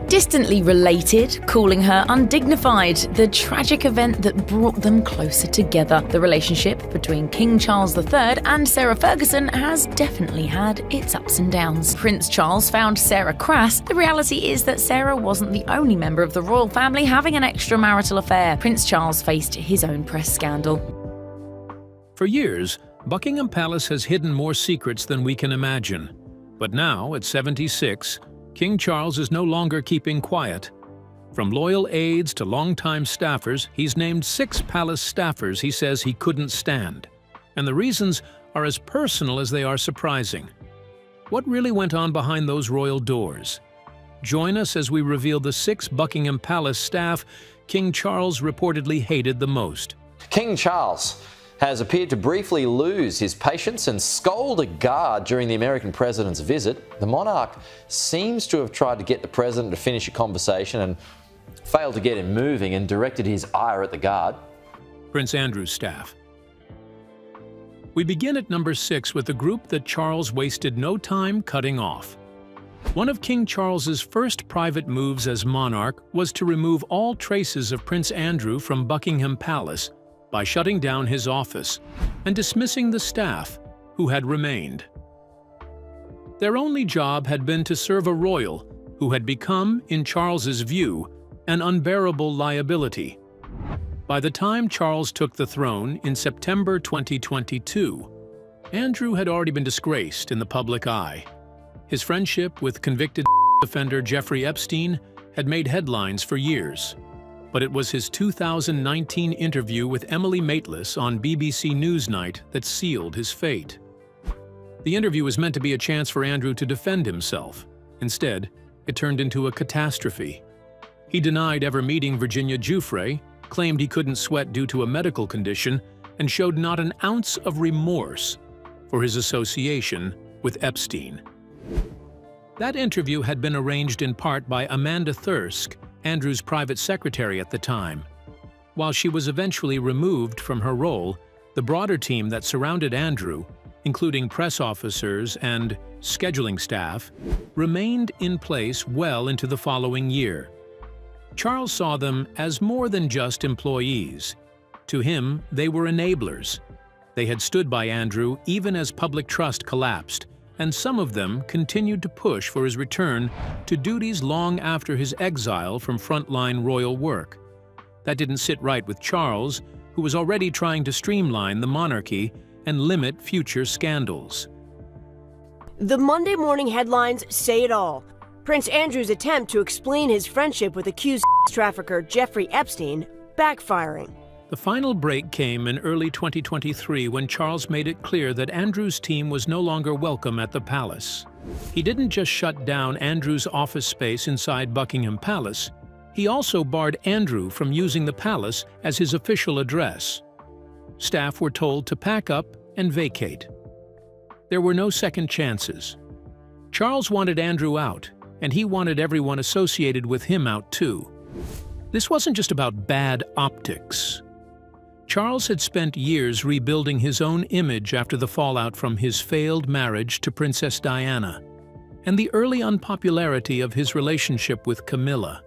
distantly related, calling her undignified, the tragic event that brought them closer together. The relationship between King Charles III and Sarah Ferguson has definitely had its ups and downs. Prince Charles found Sarah crass. The reality is that Sarah wasn't the only member of the royal family having an extramarital affair. Prince Charles faced his own press scandal. For years, Buckingham Palace has hidden more secrets than we can imagine. But now, at 76, King Charles is no longer keeping quiet. From loyal aides to longtime staffers, he's named 6 palace staffers he says he couldn't stand. And the reasons are as personal as they are surprising. What really went on behind those royal doors? Join us as we reveal the 6 Buckingham Palace staff King Charles reportedly hated the most. King Charles has appeared to briefly lose his patience and scold a guard during the American president's visit. The monarch seems to have tried to get the president to finish a conversation and failed to get him moving and directed his ire at the guard. Prince Andrew's staff. We begin at number 6 with a group that Charles wasted no time cutting off. One of King Charles's first private moves as monarch was to remove all traces of Prince Andrew from Buckingham Palace by shutting down his office and dismissing the staff who had remained. Their only job had been to serve a royal who had become, in Charles's view, an unbearable liability. By the time Charles took the throne in September 2022, Andrew had already been disgraced in the public eye. His friendship with convicted offender Jeffrey Epstein had made headlines for years. But it was his 2019 interview with Emily Maitlis on BBC Newsnight that sealed his fate. The interview was meant to be a chance for Andrew to defend himself. Instead, it turned into a catastrophe. He denied ever meeting Virginia Giuffre, claimed he couldn't sweat due to a medical condition, and showed not an ounce of remorse for his association with Epstein. That interview had been arranged in part by Amanda Thirsk, Andrew's private secretary at the time. While she was eventually removed from her role, the broader team that surrounded Andrew, including press officers and scheduling staff, remained in place well into the following year. Charles saw them as more than just employees. To him, they were enablers. They had stood by Andrew even as public trust collapsed, and some of them continued to push for his return to duties long after his exile from frontline royal work. That didn't sit right with Charles, who was already trying to streamline the monarchy and limit future scandals. The Monday morning headlines say it all. Prince Andrew's attempt to explain his friendship with accused trafficker Jeffrey Epstein backfiring. The final break came in early 2023 when Charles made it clear that Andrew's team was no longer welcome at the palace. He didn't just shut down Andrew's office space inside Buckingham Palace, he also barred Andrew from using the palace as his official address. Staff were told to pack up and vacate. There were no second chances. Charles wanted Andrew out, and he wanted everyone associated with him out too. This wasn't just about bad optics. Charles had spent years rebuilding his own image after the fallout from his failed marriage to Princess Diana and the early unpopularity of his relationship with Camilla.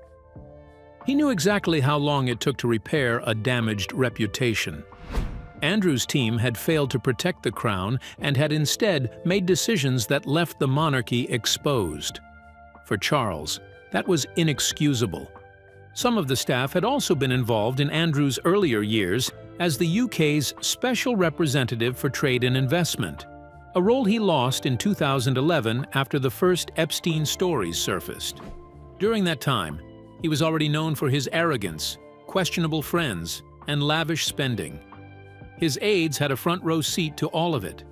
He knew exactly how long it took to repair a damaged reputation. Andrew's team had failed to protect the crown and had instead made decisions that left the monarchy exposed. For Charles, that was inexcusable. Some of the staff had also been involved in Andrew's earlier years as the UK's Special Representative for Trade and Investment, a role he lost in 2011 after the first Epstein stories surfaced. During that time, he was already known for his arrogance, questionable friends, and lavish spending. His aides had a front-row seat to all of it.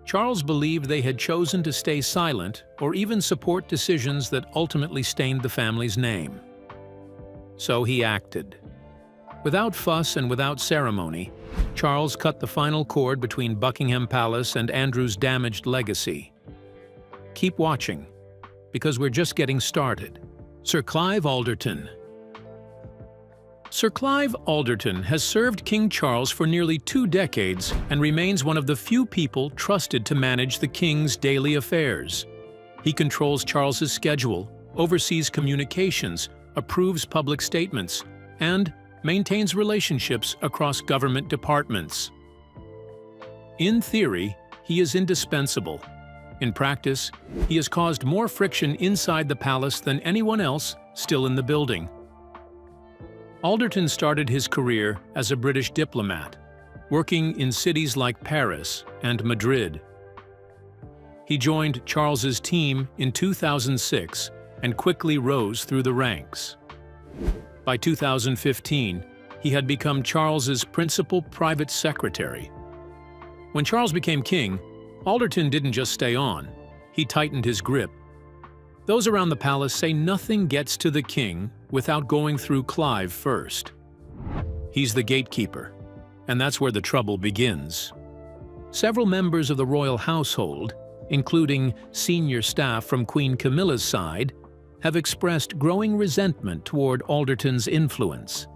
Charles believed they had chosen to stay silent or even support decisions that ultimately stained the family's name. So he acted. Without fuss and without ceremony, Charles cut the final cord between Buckingham Palace and Andrew's damaged legacy. Keep watching, because we're just getting started. Sir Clive Alderton. Sir Clive Alderton has served King Charles for nearly 2 decades and remains one of the few people trusted to manage the King's daily affairs. He controls Charles's schedule, oversees communications, approves public statements, and maintains relationships across government departments. In theory, he is indispensable. In practice, he has caused more friction inside the palace than anyone else still in the building. Alderton started his career as a British diplomat, working in cities like Paris and Madrid. He joined Charles's team in 2006 and quickly rose through the ranks. By 2015, he had become Charles's principal private secretary. When Charles became king, Alderton didn't just stay on, he tightened his grip. Those around the palace say nothing gets to the king without going through Clive first. He's the gatekeeper, and that's where the trouble begins. Several members of the royal household, including senior staff from Queen Camilla's side, have expressed growing resentment toward Alderton's influence.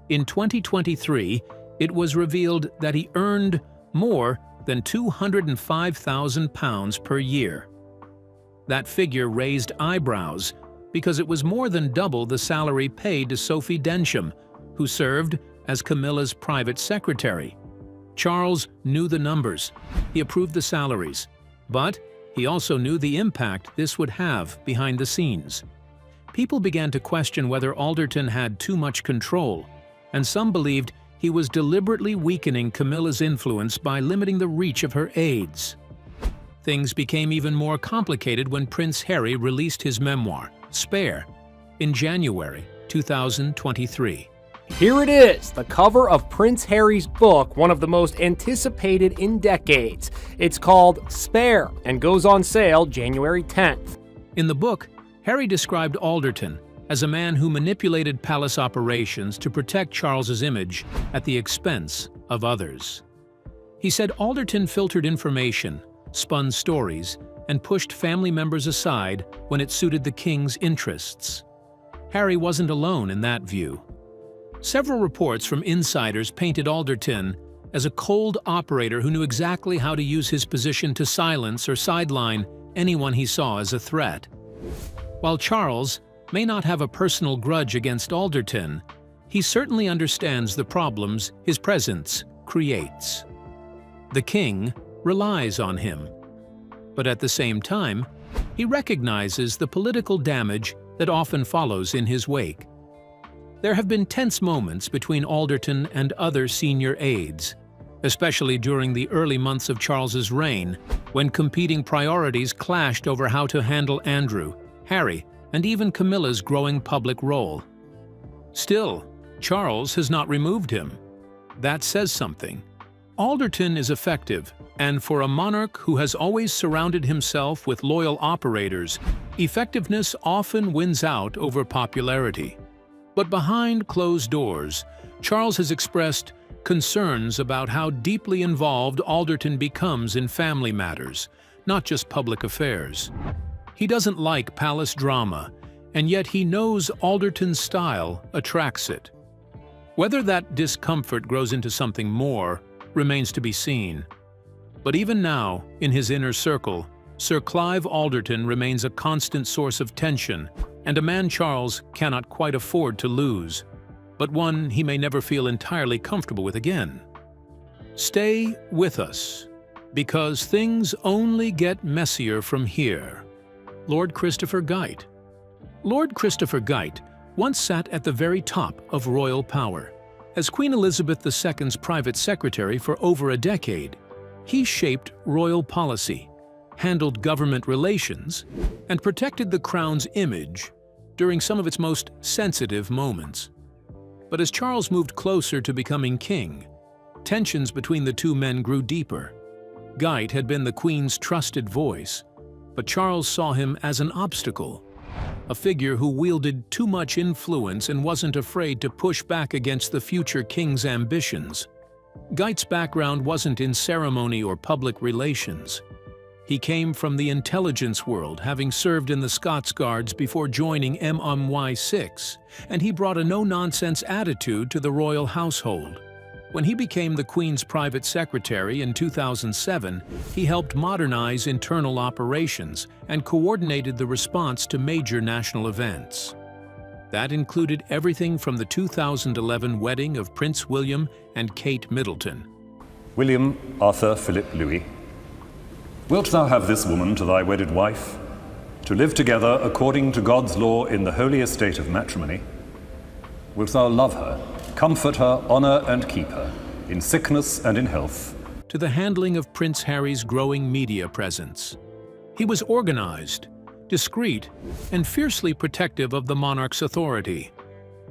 In 2023, it was revealed that he earned more than £205,000 per year. That figure raised eyebrows because it was more than double the salary paid to Sophie Densham, who served as Camilla's private secretary. Charles knew the numbers, he approved the salaries, but he also knew the impact this would have behind the scenes. People began to question whether Alderton had too much control, and some believed he was deliberately weakening Camilla's influence by limiting the reach of her aides. Things became even more complicated when Prince Harry released his memoir, Spare, in January 2023. Here it is, the cover of Prince Harry's book, one of the most anticipated in decades. It's called Spare and goes on sale January 10th. In the book, Harry described Alderton as a man who manipulated palace operations to protect Charles's image at the expense of others. He said Alderton filtered information, spun stories, and pushed family members aside when it suited the king's interests. Harry wasn't alone in that view. Several reports from insiders painted Alderton as a cold operator who knew exactly how to use his position to silence or sideline anyone he saw as a threat. While Charles may not have a personal grudge against Alderton, he certainly understands the problems his presence creates. The king relies on him, but at the same time, he recognizes the political damage that often follows in his wake. There have been tense moments between Alderton and other senior aides, especially during the early months of Charles's reign, when competing priorities clashed over how to handle Andrew, Harry, and even Camilla's growing public role. Still, Charles has not removed him. That says something. Alderton is effective, and for a monarch who has always surrounded himself with loyal operators, effectiveness often wins out over popularity. But behind closed doors, Charles has expressed concerns about how deeply involved Alderton becomes in family matters, not just public affairs. He doesn't like palace drama, and yet he knows Alderton's style attracts it. Whether that discomfort grows into something more remains to be seen. But even now, in his inner circle, Sir Clive Alderton remains a constant source of tension and a man Charles cannot quite afford to lose, but one he may never feel entirely comfortable with again. Stay with us, because things only get messier from here. Lord Christopher Geidt. Lord Christopher Geidt once sat at the very top of royal power. As Queen Elizabeth II's private secretary for over a decade, he shaped royal policy, handled government relations, and protected the crown's image during some of its most sensitive moments. But as Charles moved closer to becoming king, tensions between the two men grew deeper. Geidt had been the Queen's trusted voice, but Charles saw him as an obstacle, a figure who wielded too much influence and wasn't afraid to push back against the future king's ambitions. Geidt's background wasn't in ceremony or public relations. He came from the intelligence world, having served in the Scots Guards before joining MI6, and he brought a no-nonsense attitude to the royal household. When he became the Queen's private secretary in 2007, he helped modernize internal operations and coordinated the response to major national events. That included everything from the 2011 wedding of Prince William and Kate Middleton. William Arthur Philip Louis, wilt thou have this woman to thy wedded wife, to live together according to God's law in the holy estate of matrimony? Wilt thou love her, comfort her, honor and keep her, in sickness and in health? To the handling of Prince Harry's growing media presence. He was organized, discreet, and fiercely protective of the monarch's authority.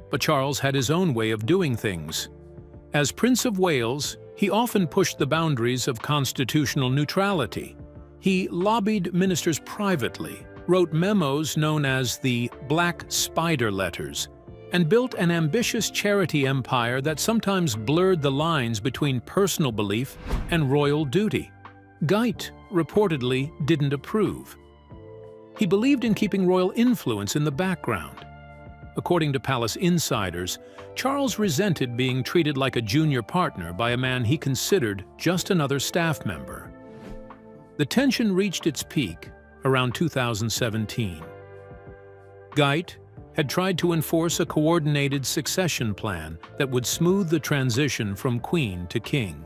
But Charles had his own way of doing things. As Prince of Wales, he often pushed the boundaries of constitutional neutrality. He lobbied ministers privately, wrote memos known as the Black Spider Letters, and built an ambitious charity empire that sometimes blurred the lines between personal belief and royal duty. Guyt reportedly didn't approve. He believed in keeping royal influence in the background. According to palace insiders, Charles resented being treated like a junior partner by a man he considered just another staff member. The tension reached its peak around 2017. Guyt had tried to enforce a coordinated succession plan that would smooth the transition from queen to king.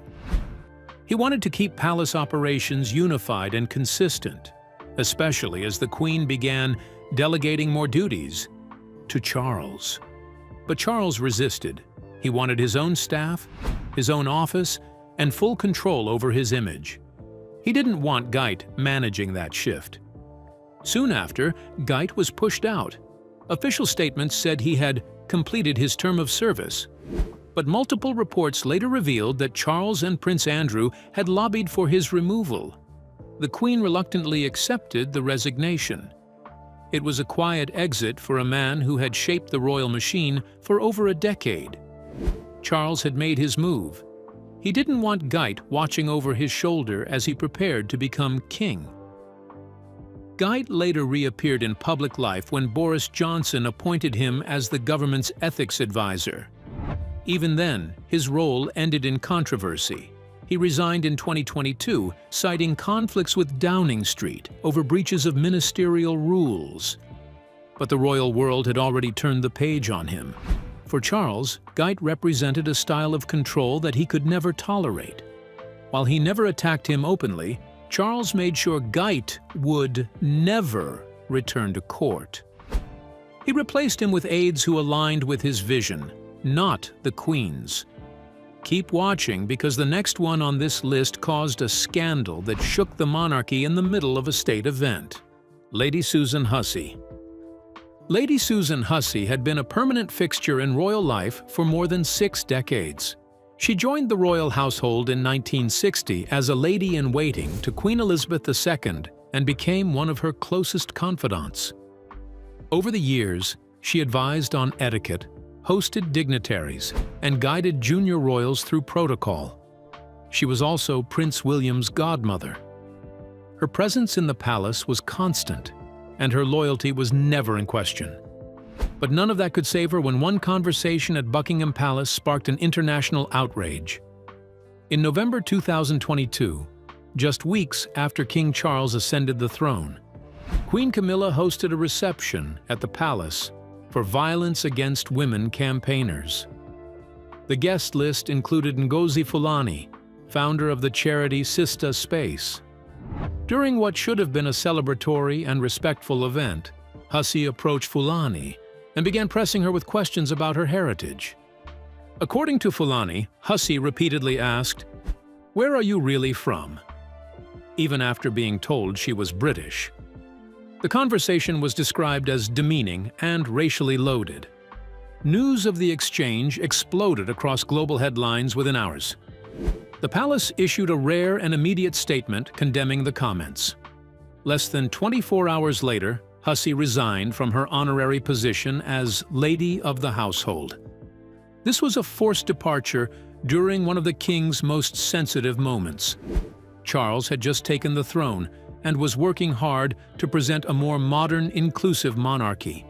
He wanted to keep palace operations unified and consistent, especially as the Queen began delegating more duties to Charles. But Charles resisted. He wanted his own staff, his own office, and full control over his image. He didn't want Guyt managing that shift. Soon after, Guyt was pushed out. Official statements said he had completed his term of service, but multiple reports later revealed that Charles and Prince Andrew had lobbied for his removal. The Queen reluctantly accepted the resignation. It was a quiet exit for a man who had shaped the royal machine for over a decade. Charles had made his move. He didn't want Guyt watching over his shoulder as he prepared to become king. Guyt later reappeared in public life when Boris Johnson appointed him as the government's ethics advisor. Even then, his role ended in controversy. He resigned in 2022, citing conflicts with Downing Street over breaches of ministerial rules. But the royal world had already turned the page on him. For Charles, Guyt represented a style of control that he could never tolerate. While he never attacked him openly, Charles made sure Guyt would never return to court. He replaced him with aides who aligned with his vision, not the Queen's. Keep watching, because the next one on this list caused a scandal that shook the monarchy in the middle of a state event. Lady Susan Hussey. Lady Susan Hussey had been a permanent fixture in royal life for more than 6 decades. She joined the royal household in 1960 as a lady-in-waiting to Queen Elizabeth II and became one of her closest confidants. Over the years, she advised on etiquette, hosted dignitaries, and guided junior royals through protocol. She was also Prince William's godmother. Her presence in the palace was constant, and her loyalty was never in question. But none of that could save her when one conversation at Buckingham Palace sparked an international outrage. In November 2022, just weeks after King Charles ascended the throne, Queen Camilla hosted a reception at the palace for violence against women campaigners. The guest list included Ngozi Fulani, founder of the charity Sista Space. During what should have been a celebratory and respectful event, Hussey approached Fulani and began pressing her with questions about her heritage. According to Fulani, Hussey repeatedly asked, "Where are you really from?" even after being told she was British. The conversation was described as demeaning and racially loaded. News of the exchange exploded across global headlines within hours. The palace issued a rare and immediate statement condemning the comments. Less than 24 hours later, Hussey resigned from her honorary position as Lady of the Household. This was a forced departure during one of the king's most sensitive moments. Charles had just taken the throne and was working hard to present a more modern, inclusive monarchy.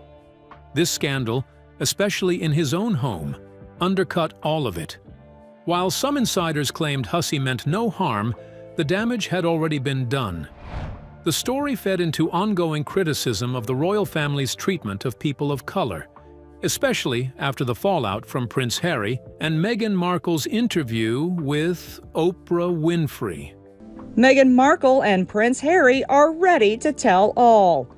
This scandal, especially in his own home, undercut all of it. While some insiders claimed Hussey meant no harm, the damage had already been done. The story fed into ongoing criticism of the royal family's treatment of people of color, especially after the fallout from Prince Harry and Meghan Markle's interview with Oprah Winfrey. Meghan Markle and Prince Harry are ready to tell all.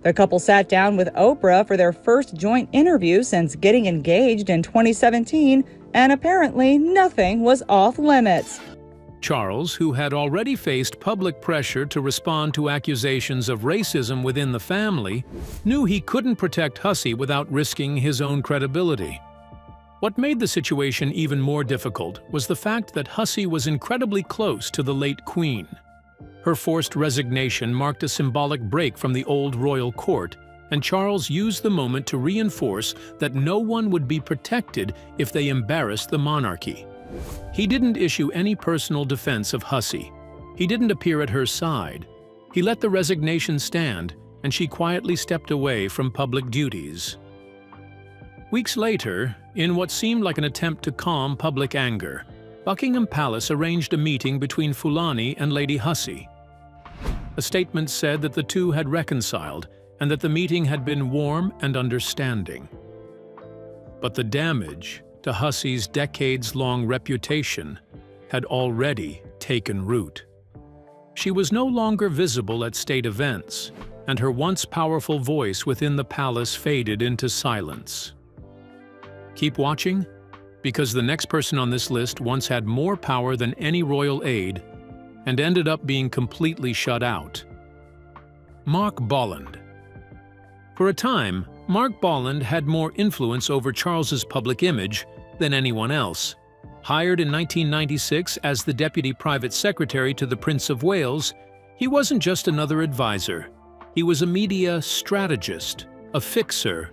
The couple sat down with Oprah for their first joint interview since getting engaged in 2017, and apparently nothing was off limits. Charles, who had already faced public pressure to respond to accusations of racism within the family, knew he couldn't protect Hussey without risking his own credibility. What made the situation even more difficult was the fact that Hussey was incredibly close to the late Queen. Her forced resignation marked a symbolic break from the old royal court, and Charles used the moment to reinforce that no one would be protected if they embarrassed the monarchy. He didn't issue any personal defense of Hussey. He didn't appear at her side. He let the resignation stand, and she quietly stepped away from public duties. Weeks later, in what seemed like an attempt to calm public anger, Buckingham Palace arranged a meeting between Fulani and Lady Hussey. A statement said that the two had reconciled and that the meeting had been warm and understanding. But the damage to Hussey's decades-long reputation had already taken root. She was no longer visible at state events, and her once powerful voice within the palace faded into silence. Keep watching, because the next person on this list once had more power than any royal aide and ended up being completely shut out. Mark Bolland. For a time, Mark Bolland had more influence over Charles's public image than anyone else. Hired in 1996 as the Deputy Private Secretary to the Prince of Wales, he wasn't just another advisor. He was a media strategist, a fixer,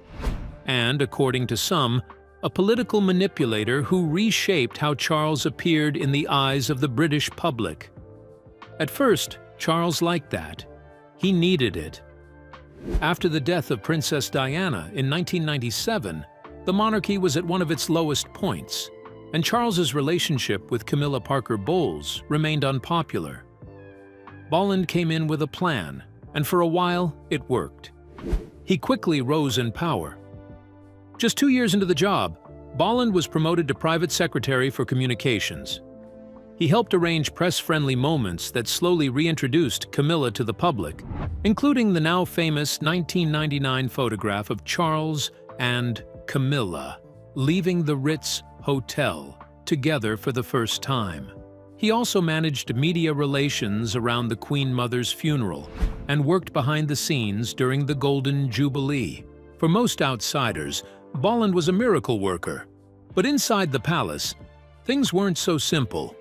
and, according to some, a political manipulator who reshaped how Charles appeared in the eyes of the British public. At first, Charles liked that. He needed it. After the death of Princess Diana in 1997, the monarchy was at one of its lowest points, and Charles's relationship with Camilla Parker Bowles remained unpopular. Bolland came in with a plan, and for a while, it worked. He quickly rose in power. Just 2 years into the job, Bolland was promoted to Private Secretary for Communications. He helped arrange press-friendly moments that slowly reintroduced Camilla to the public, including the now famous 1999 photograph of Charles and Camilla leaving the Ritz Hotel together for the first time. He also managed media relations around the Queen Mother's funeral and worked behind the scenes during the Golden Jubilee. For most outsiders, Bolland was a miracle worker. But inside the palace, things weren't so simple.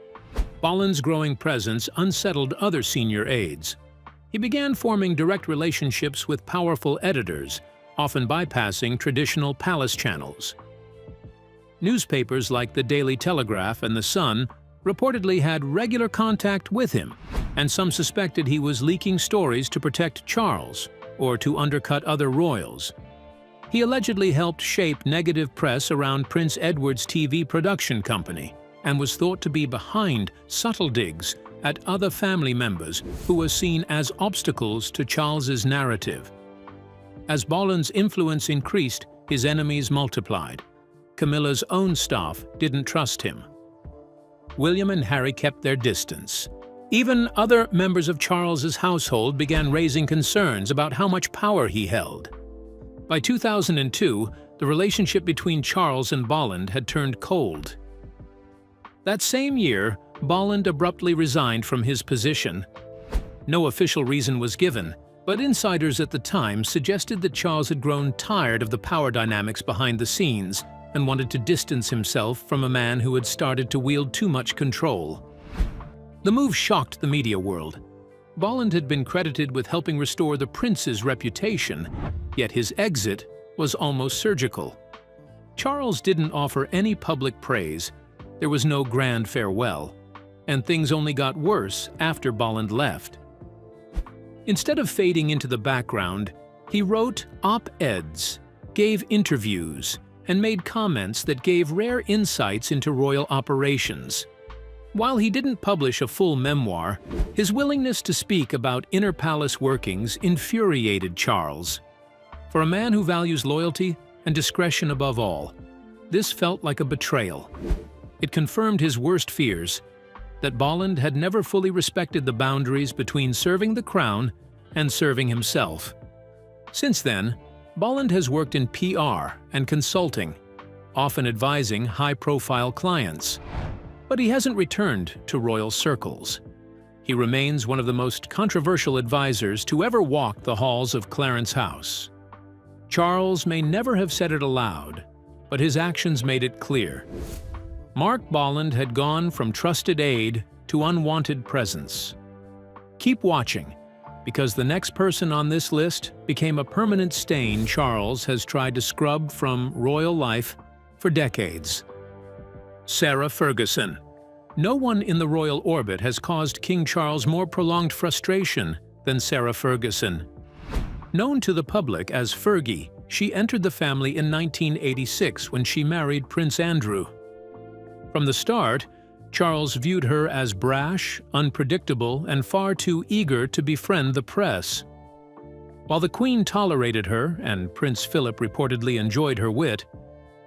Bolland's growing presence unsettled other senior aides. He began forming direct relationships with powerful editors, often bypassing traditional palace channels. Newspapers like the Daily Telegraph and The Sun reportedly had regular contact with him, and some suspected he was leaking stories to protect Charles or to undercut other royals. He allegedly helped shape negative press around Prince Edward's TV production company and was thought to be behind subtle digs at other family members who were seen as obstacles to Charles's narrative. As Bolland's influence increased, his enemies multiplied. Camilla's own staff didn't trust him. William and Harry kept their distance. Even other members of Charles's household began raising concerns about how much power he held. By 2002, the relationship between Charles and Bolland had turned cold. That same year, Bolland abruptly resigned from his position. No official reason was given, but insiders at the time suggested that Charles had grown tired of the power dynamics behind the scenes and wanted to distance himself from a man who had started to wield too much control. The move shocked the media world. Bolland had been credited with helping restore the prince's reputation, yet his exit was almost surgical. Charles didn't offer any public praise. There was no grand farewell, and things only got worse after Bolland left. Instead of fading into the background, he wrote op-eds, gave interviews, and made comments that gave rare insights into royal operations. While he didn't publish a full memoir, his willingness to speak about inner palace workings infuriated Charles. For a man who values loyalty and discretion above all, this felt like a betrayal. It confirmed his worst fears, that Bolland had never fully respected the boundaries between serving the crown and serving himself. Since then, Bolland has worked in PR and consulting, often advising high-profile clients. But he hasn't returned to royal circles. He remains one of the most controversial advisors to ever walk the halls of Clarence House. Charles may never have said it aloud, but his actions made it clear. Mark Bolland had gone from trusted aide to unwanted presence. Keep watching, because the next person on this list became a permanent stain Charles has tried to scrub from royal life for decades. Sarah Ferguson. No one in the royal orbit has caused King Charles more prolonged frustration than Sarah Ferguson. Known to the public as Fergie, she entered the family in 1986 when she married Prince Andrew. From the start, Charles viewed her as brash, unpredictable, and far too eager to befriend the press. While the Queen tolerated her, and Prince Philip reportedly enjoyed her wit,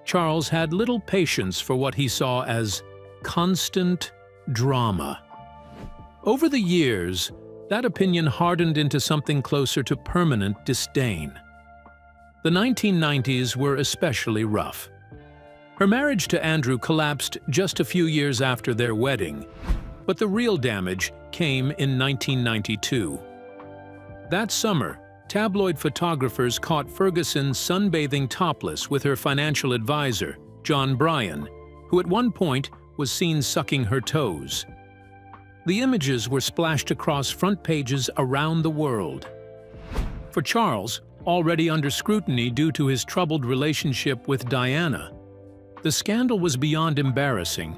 Charles had little patience for what he saw as constant drama. Over the years, that opinion hardened into something closer to permanent disdain. The 1990s were especially rough. Her marriage to Andrew collapsed just a few years after their wedding, but the real damage came in 1992. That summer, tabloid photographers caught Ferguson sunbathing topless with her financial advisor, John Bryan, who at one point was seen sucking her toes. The images were splashed across front pages around the world. For Charles, already under scrutiny due to his troubled relationship with Diana, the scandal was beyond embarrassing.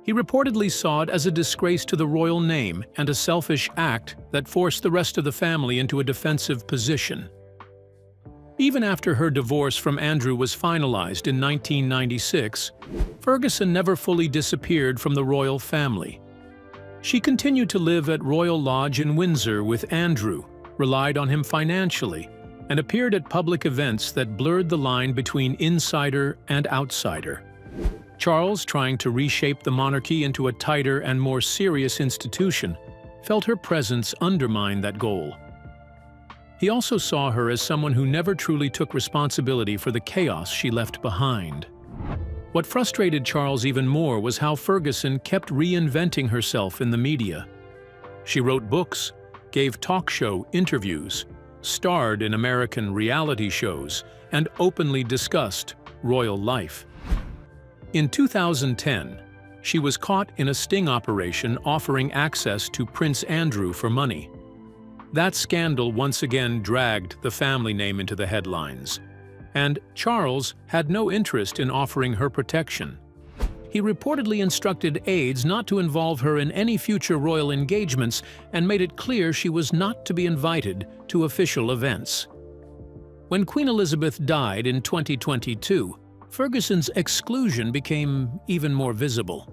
He reportedly saw it as a disgrace to the royal name and a selfish act that forced the rest of the family into a defensive position. Even after her divorce from Andrew was finalized in 1996, Ferguson never fully disappeared from the royal family. She continued to live at Royal Lodge in Windsor with Andrew, relied on him financially, and appeared at public events that blurred the line between insider and outsider. Charles, trying to reshape the monarchy into a tighter and more serious institution, felt her presence undermine that goal. He also saw her as someone who never truly took responsibility for the chaos she left behind. What frustrated Charles even more was how Ferguson kept reinventing herself in the media. She wrote books, gave talk show interviews, starred in American reality shows, and openly discussed royal life. In 2010, she was caught in a sting operation offering access to Prince Andrew for money. That scandal once again dragged the family name into the headlines, and Charles had no interest in offering her protection. He reportedly instructed aides not to involve her in any future royal engagements and made it clear she was not to be invited to official events. When Queen Elizabeth died in 2022, Ferguson's exclusion became even more visible.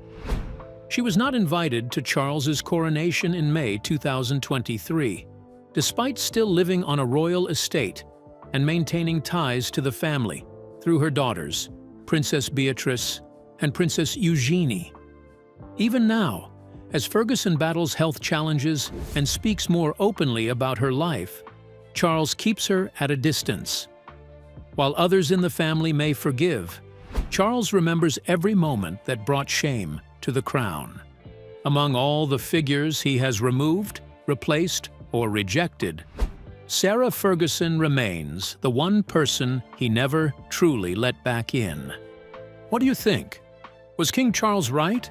She was not invited to Charles's coronation in May 2023, despite still living on a royal estate and maintaining ties to the family through her daughters, Princess Beatrice and Princess Eugenie. Even now, as Ferguson battles health challenges and speaks more openly about her life, Charles keeps her at a distance. While others in the family may forgive, Charles remembers every moment that brought shame to the crown. Among all the figures he has removed, replaced, or rejected, Sarah Ferguson remains the one person he never truly let back in. What do you think? Was King Charles right?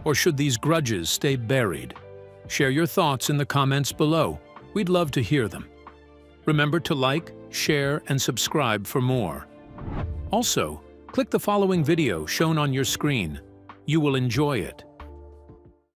Or should these grudges stay buried? Share your thoughts in the comments below. We'd love to hear them. Remember to like, share, and subscribe for more. Also, click the following video shown on your screen. You will enjoy it.